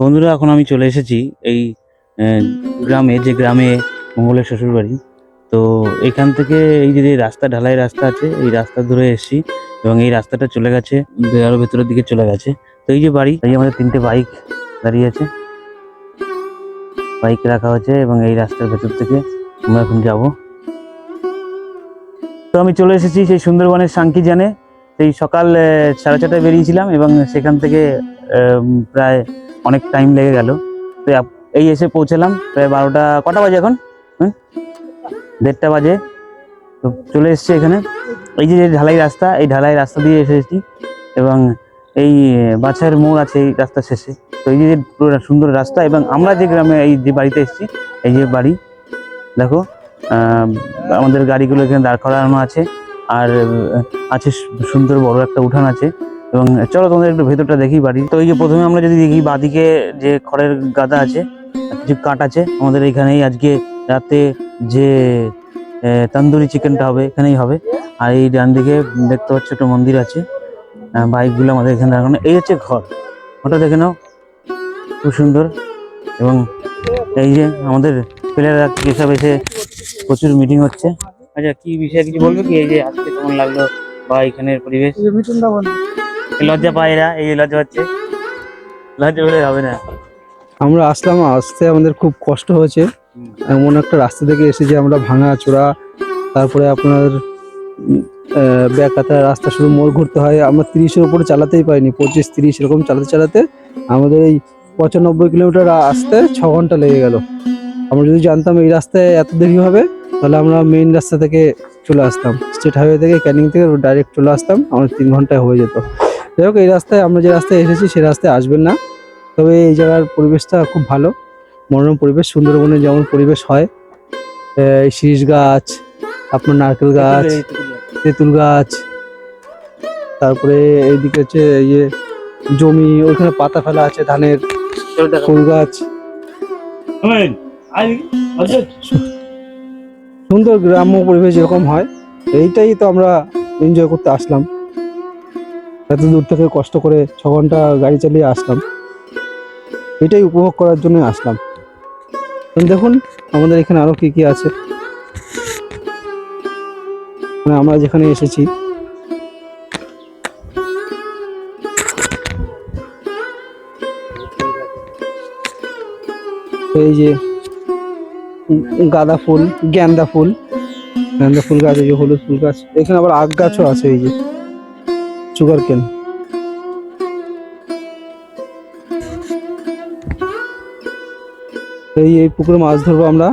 বন্ধুরা, এখন আমি চলে এসেছি এই গ্রামে, যে গ্রামে মঙ্গলের শ্বশুর বাড়ি। তো এখান থেকে এই যে রাস্তা, ঢালাই রাস্তা আছে, এই রাস্তা ধরে এসেছি এবং এই রাস্তাটা চলে গেছে আরো ভেতরের দিকে চলে গেছে। তো এই যে বাড়ি, এই আমাদের 3টে বাইক দাঁড়িয়ে আছে, বাইক রাখা হয়েছে এবং এই রাস্তার ভেতর থেকে আমরা এখন যাব। তো আমি চলে এসেছি সেই সুন্দরবনের সাংকিজানে। সেই সকাল 4:30টায় বেরিয়েছিলাম এবং সেখান থেকে প্রায় অনেক টাইম লেগে গেল। তো এই এসে পৌঁছালাম প্রায় 12টা, কটা বাজে এখন? 1:30টা বাজে। তো চলে এসেছি এখানে। এই যে ঢালাই রাস্তা, এই ঢালাই রাস্তা দিয়ে এসেছি এবং এই বাছাইয়ের মোড় আছে এই রাস্তার শেষে। তো এই যে পুরো সুন্দর রাস্তা এবং আমরা যে গ্রামে, এই যে বাড়িতে এসেছি, এই যে বাড়ি দেখো, আমাদের গাড়িগুলো এখানে দাঁড় করানো আছে আর আছে সুন্দর বড় একটা উঠান আছে। এবং চলো তোমাদের একটু ভেতরটা দেখি বাড়ি। তো এই যে প্রথমে আমরা যদি দেখি, বাঁদিকে যে খড়ের গাদা আছে, কিছু কাঠ আছে, আমাদের এখানেই আজকে রাতে যে তন্দুরি চিকেনটা হবে এখানেই হবে। আর এই ডান দিকে দেখতে পাচ্ছ একটা মন্দির আছে, বাইকগুলো আমাদের এখানে দাঁড়ানো। এই হচ্ছে ঘর, ওটা দেখে নাও, খুব সুন্দর। এবং এই যে আমাদের প্লেয়াররা এসব এসে প্রচুর মিটিং হচ্ছে। আচ্ছা, কি বিষয়ে কিছু বলবে কি? এই যে আজকে কেমন লাগলো বা এখানের পরিবেশ? লজ্জা পায় এরা, এই যে লজ্জা হচ্ছে, লজ্জা বলে হবে না। আমরা আসতে আমাদের খুব কষ্ট হয়েছে। এমন একটা রাস্তা থেকে এসেছি আমরা, ভাঙা চোরা, তারপরে আপনার ব্যাকাতা রাস্তা, শুধু মোড় ঘুরতে হয়। আমরা 30-এর উপরে চালাতেই পারিনি, 25-30 এরকম চালাতে চালাতে আমাদের এই 95 কিলোমিটার আসতে 6 ঘন্টা লেগে গেল। আমরা যদি জানতাম এই রাস্তায় এত দেরি হবে, তাহলে আমরা মেইন রাস্তা থেকে চলে আসতাম, স্টেট হাইওয়ে থেকে, ক্যানিং থেকে ডাইরেক্ট চলে আসতাম, আমাদের 3 ঘন্টায় হয়ে যেত। যাই হোক, এই রাস্তায়, আমরা যে রাস্তায় এসেছি সেই রাস্তায় আসবেন না। তবে এই জায়গার পরিবেশটা খুব ভালো, মনোরম পরিবেশ, সুন্দরবনে যেমন পরিবেশ হয়। এই শীষ গাছ, আপনার নারকেল গাছ, তেঁতুল গাছ, তারপরে এইদিকে হচ্ছে এই যে জমি, ওইখানে পাতা ফেলা আছে ধানের, ফুল গাছ, সুন্দর গ্রাম্য পরিবেশ যেরকম হয়, এইটাই তো আমরা এনজয় করতে আসলাম। এত দূর থেকে কষ্ট করে 6 ঘন্টা গাড়ি চালিয়ে আসলাম, এটাই উপভোগ করার জন্য আসলাম। দেখুন আমাদের এখানে আরো কি কি আছে, মানে আমরা যেখানে এসেছি। এই যে গাঁদা ফুল, গেন্দা ফুল, গাছ, এই যে হলুদ ফুল গাছ, এখানে আবার আখ গাছও আছে, এই যে সুগার কেন। এই পুকুরে মাছ ধরবো আমরা।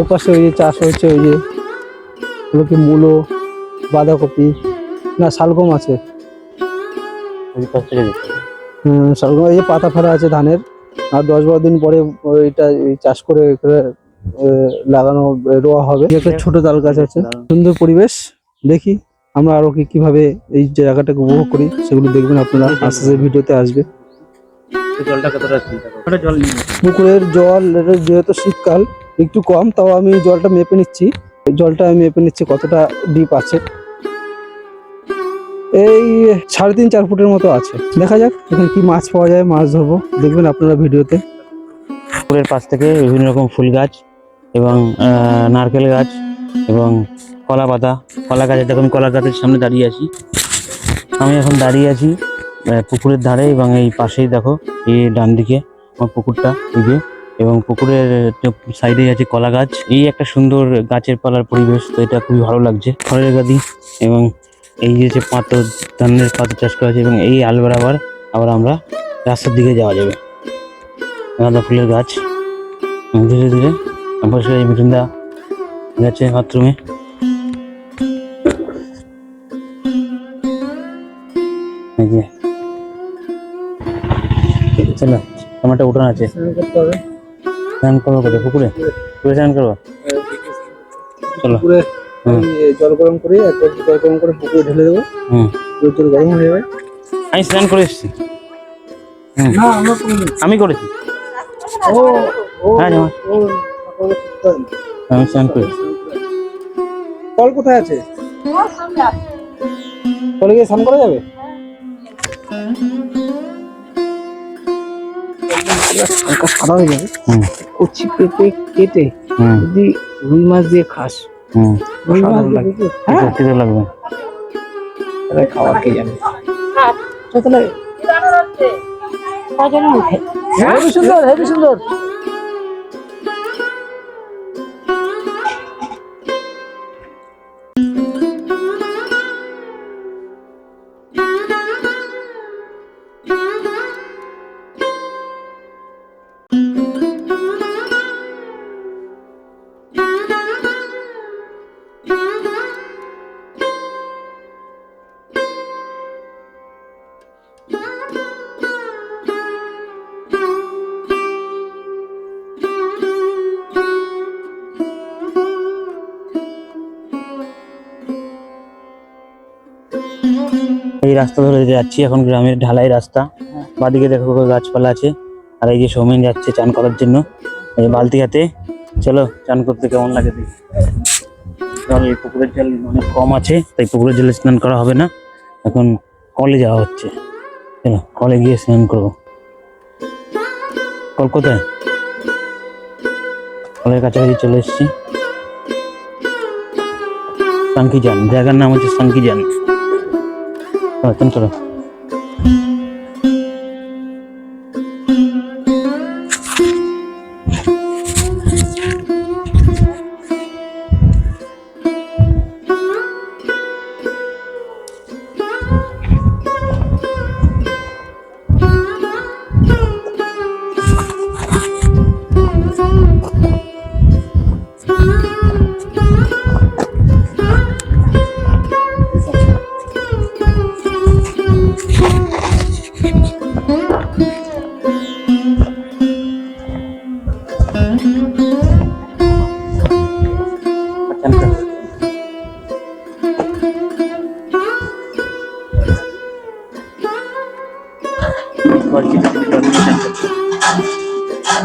ওপাশে ওই যে চাষ হচ্ছে, ওই যে কি মূলো, বাঁধাকপি, না শালগম আছে, শালগম, এই যে পাতা ফেলা আছে ধানের। আর 10-12 দিন পরে ওইটা চাষ করে লাগানো, রোয়া হবে। একটা ছোট তাল গাছ আছে, সুন্দর পরিবেশ। দেখি আমরা আরো কিভাবে এই জায়গাটাকে উপভোগ করি, সেগুলো দেখবেন আপনারা, আস্তে আস্তে ভিডিওতে আসবে। পুকুরের জল যেহেতু শীতকাল একটু কম, তাও আমি জলটা মেপে নিচ্ছি কতটা ডিপ আছে। এই 3.5-4 ফুটের মতো আছে। দেখা যাক এখানে কি মাছ পাওয়া যায়, মাছ ধরবো, দেখবেন আপনারা ভিডিওতে। পুকুরের পাশ থেকে বিভিন্ন রকম ফুল গাছ এবং নারকেল গাছ এবং কলা পাতা, কলা গাছ। দেখো, আমি কলা গাছের সামনে দাঁড়িয়ে আছি। আমি এখন দাঁড়িয়ে আছি পুকুরের ধারে এবং এই পাশেই দেখো, এই ডান দিকে আমার পুকুরটা, এই যে, এবং পুকুরের সাইডে আছে কলা গাছ। এই একটা সুন্দর গাছের পালার পরিবেশ। তো এটা খুবই ভালো লাগছে। খড়ের গাদি এবং এই যে পাতা, ধানের পাতা চাষ করা আছে এবং এই আল বরাবর আবার আমরা রাস্তার দিকে যাওয়া যাবে। গাঁদা ফুলের গাছ, ধীরে ধীরে অবশ্যই এই মিঠুনদা গেছে বাথরুমে। চলো, আমার একটা উঠান আছে, স্নান করবো কোথায়? পুকুরে স্নান করবো, চলো। জল গরম করে পুকুরে ঢেলে দেবো। জল গরম হয়ে যাবে। আমি স্নান করে এসেছি। আমি করেছি, আমি স্নান করেছি। কল কোথায় আছে? কলে গিয়ে স্নান করা যাবে? হালকা সাদা হয়ে যাবে, হুম কচি পেঁপে কেটে হুম যদি রুই মাছ দিয়ে খাস, হুম রুই মাছ সাধারণ দিয়ে লাগে। দেখি, হ্যাঁ খেতে লাগবে। তাহলে খাওয়ার কে জানে। তো তাহলে হেবি সুন্দর, হেবি সুন্দর। এই রাস্তা ধরে যাচ্ছি এখন, গ্রামের ঢালাই রাস্তা। বাদিকে দেখো কত গাছপালা আছে। আর এই যে সৌমেন যাচ্ছে চান করার জন্য এই বালতি হাতে। চলো চান করতে কেমন লাগে দেখি। জল, এই পুকুরের জল অনেক কম আছে, তাই পুকুরের জলে স্নান করা হবে না, এখন কলে যাওয়া হচ্ছে। চলো কলে গিয়ে স্নান করবো। কল কোথায়? কলের কাছাকাছি চলে এসেছি। সাঙ্কিজান, জায়গার নাম হচ্ছে সাঙ্কিজান। চলো চান করো। বালতিতে করে জল নিয়ে চান করো।